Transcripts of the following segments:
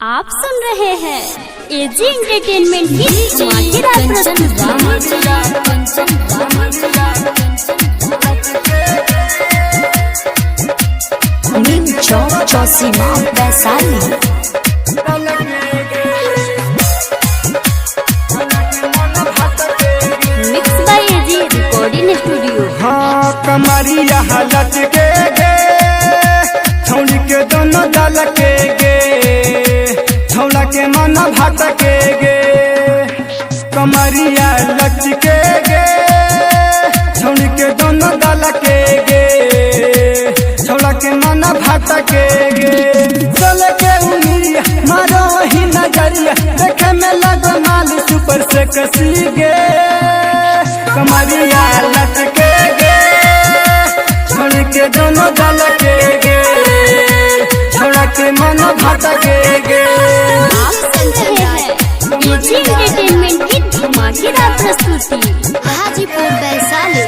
आप सुन रहे हैं एजी एंटरटेनमेंट की धमाकेदार प्रस्तुति Chausima Vaishali. Mix by AG recording studio. हाँ कमरिया हालत के गे छौड़ी के दोनों दल के गे छौड़ा के मन भात के गे कमरिया लच के गे छौड़ी के दोनों दल के गे छौड़ा के मन भात के गे चल के उंगलिया मारो ही नजरिया देखे में लगो माल सुपर से कसी गे कमरिया लच के गे छोड़ के दोनों दल के गे छोड़ा के मन भात के गे। आप सुन रहे हैं एजी एंटरटेनमेंट की धमाकेदार प्रस्तुति Hajipur Vaishali.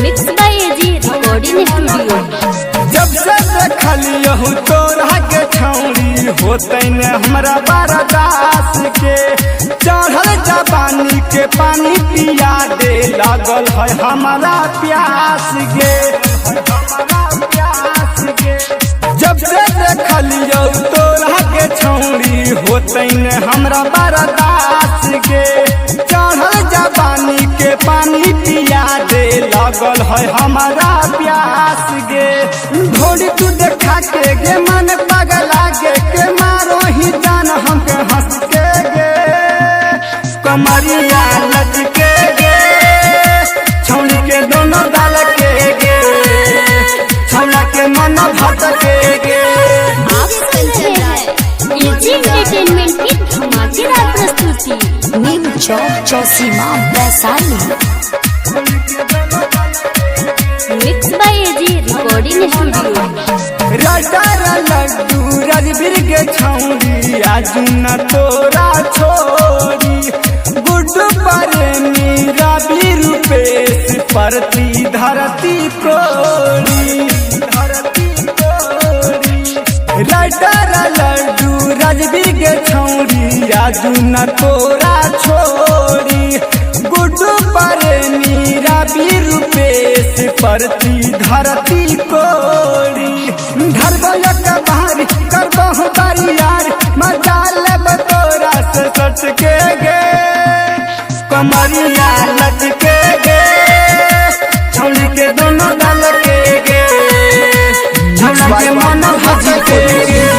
Mix by AG recording studio. जब से देखलियो तोरा के छौड़ी होते न हमरा बर्दाश्त के चढ़ल जवानी के पानी पिया दे लागल है हमारा प्यास गे जब से देखलियो तोरा के छौड़ी होते न हमरा बर्दाश्त के चढ़ल जवानी के पानी पिया दे लागल है हमारा प्यास गे घोड़ी तू देखा के गे मन पगला गे के मारो ही जान हमके हंस के गे कमरिया लच के गे छौड़ी के दोनों डाल के गे छौड़ा के मन भात के गे। आप सुन रहे हैं एजी एंटरटेनमेंट की धमाकेदार प्रस्तुति Neem Chowk Chausima Vaishali. Mix by AG recording studio. Writer Laddu Rajveer के छौड़ी आज न तोरा छोड़ी गुड्डू प्रेमी रवि रूपेश परती धरती कोड़ी राइटर लड्डू राजवीर के छौड़ी आज न तोरा छोड़ी गुड्डू प्रेमी रवि रूपेश परती धरती कोड़ी धरबल के बाहरी करबहु बरियार मजा लेब तोरा से सच के गे कमरिया लच के गे छौड़ी के दोनों दल के गे छौड़ा के मन भात के गे।